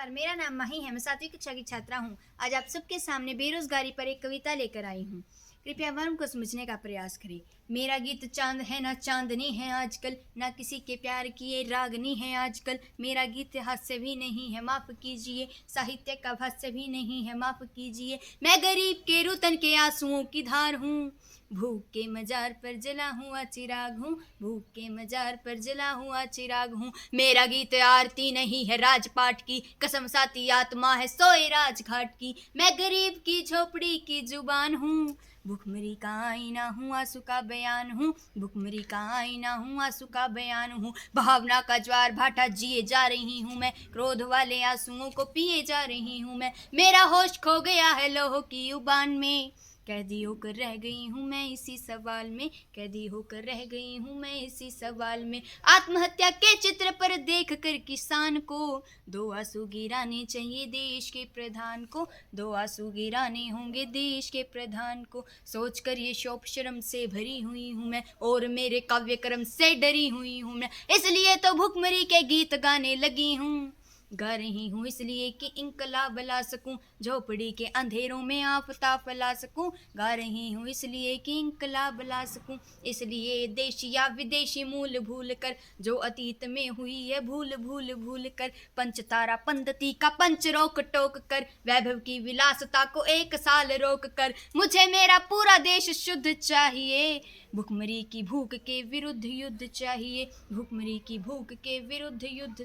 नमस्कार, मेरा नाम माही है। मैं 7वीं कक्षा की छात्रा हूँ। आज आप सबके सामने बेरोजगारी पर एक कविता लेकर आई हूँ। कृपया वर्म को समझने का प्रयास करें। मेरा गीत चांद है ना चांदनी है आजकल, ना किसी के प्यार की ये रागनी है आजकल। मेरा गीत हास्य भी नहीं है, माफ़ कीजिए, साहित्य का भाष्य भी नहीं है, माफ़ कीजिए। मैं गरीब के रुतन के आंसुओं की धार हूँ, भूख के मजार पर जला हुआ चिराग हूँ, भूख के मजार पर जला हुआ चिराग हूँ। मेरा गीत आरती नहीं है राजपाट की, कसम साती आत्मा है सोए राजघाट की। मैं गरीब की झोपड़ी की जुबान हूँ, भुखमरी का आईना हूँ, आंसू का बयान हूँ, भुखमरी का आईना हूँ, आंसू का बयान हूँ। भावना का ज्वार भाटा जिए जा रही हूँ मैं, क्रोध वाले आंसुओं को पिए जा रही हूँ मैं। मेरा होश खो गया है लोह की उबान में, कैदी होकर रह गई हूँ मैं इसी सवाल में, कैदी होकर रह गई हूँ मैं इसी सवाल में। आत्महत्या के चित्र पर देख कर किसान को दो आंसू गिराने चाहिए देश के प्रधान को, दो आंसू गिराने होंगे देश के प्रधान को। सोच कर ये शोक शर्म से भरी हुई हूँ मैं, और मेरे काव्य कर्म से डरी हुई हूँ मैं। इसलिए तो भुखमरी के गीत गाने लगी हूँ, गा रही हूँ इसलिए कि इंकलाब ला सकूं, झोपड़ी के अंधेरों में आफताब ला सकूं। गा रही हूँ इसलिए कि इंकलाब ला सकूं, इसलिए देशी या विदेशी मूल भूल कर, जो अतीत में हुई है भूल भूल भूल कर। पंचतारा पद्धति का पंच रोक टोक कर, वैभव की विलासता को एक साल रोक कर। मुझे मेरा पूरा देश शुद्ध चाहिए, भुखमरी की भूख के विरुद्ध युद्ध चाहिए, भुखमरी की भूख के विरुद्ध युद्ध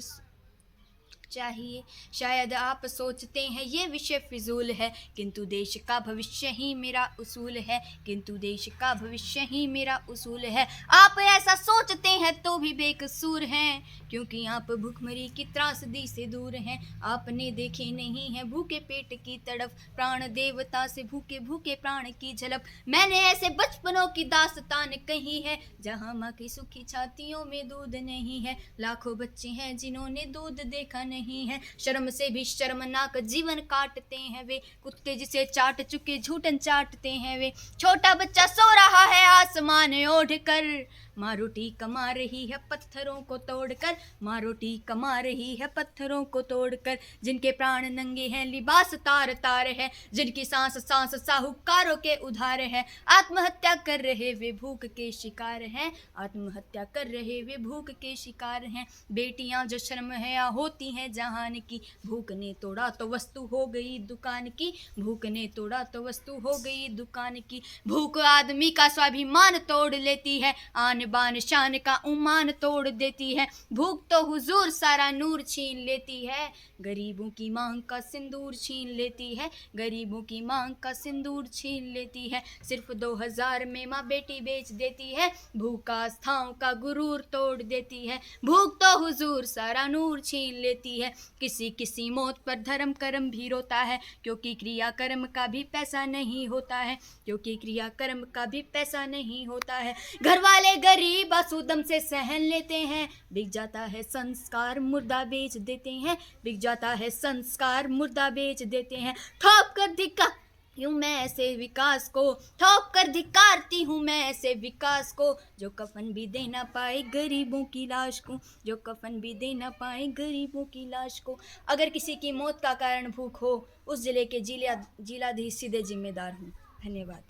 चाहिए। शायद आप सोचते हैं ये विषय फिजूल है, किंतु देश का भविष्य ही मेरा उसूल है, किंतु देश का भविष्य ही मेरा उसूल है। आप ऐसा सोचते हैं तो भी बेकसूर हैं, क्योंकि आप भुखमरी की त्रासदी से दूर हैं। आपने देखे नहीं है भूखे पेट की तड़फ, प्राण देवता से भूखे भूखे प्राण की झलक। मैंने ऐसे बचपनों की दास्तान कही है, जहाँ माँ की सुखी छातियों में दूध नहीं है। लाखों बच्चे हैं जिन्होंने दूध देखा नहीं है, शर्म से भी शर्मनाक जीवन काटते हैं वे, कुत्ते जिसे चाट चुके झूठन चाटते हैं वे। छोटा बच्चा सो रहा है आसमान ओढ़ कर, माँ रोटी कमा रही है पत्थरों को तोड़कर, माँ रोटी कमा रही है पत्थरों को तोड़कर। जिनके प्राण नंगे हैं लिबास तार तार है, जिनकी सांस सांस साहूकारों के उधार है। आत्महत्या कर रहे वे भूख के शिकार हैं, आत्महत्या कर रहे वे भूख के शिकार हैं। बेटियां जो शर्म है होती हैं जहान की, भूख ने तोड़ा तो वस्तु हो गई दुकान की, भूख ने तोड़ा तो वस्तु हो गई दुकान की। भूख आदमी का स्वाभिमान तोड़ लेती है, आन बान शान का उमान तोड़ देती है। भूख तो हुजूर सारा नूर छीन लेती है, गरीबों की मांग का सिंदूर छीन लेती है, गरीबों की मांग का सिंदूर छीन लेती है। सिर्फ 2000 में माँ बेटी बेच देती है, भूख आस्थाओं का गुरूर तोड़ देती है। भूख तो हुजूर सारा नूर छीन लेती है। किसी किसी मौत पर धर्म कर्म भी रोता है, क्योंकि क्रिया कर्म का भी पैसा नहीं होता है, क्योंकि क्रिया कर्म का भी पैसा नहीं होता है। घर वाले गरीब आंसू से सहन लेते हैं, बिक जाता है संस्कार मुर्दा बेच देते हैं, बिक जाता है संस्कार मुर्दा बेच देते हैं। थोप कर धिक्का यूं मैं ऐसे विकास को, ठोक कर धिक्कारती हूँ मैं ऐसे विकास को, जो कफन भी दे ना पाए गरीबों की लाश को, जो कफन भी दे ना पाए गरीबों की लाश को। अगर किसी की मौत का कारण भूख हो, उस जिले के जिलाधीश सीधे जिम्मेदार हूँ। धन्यवाद।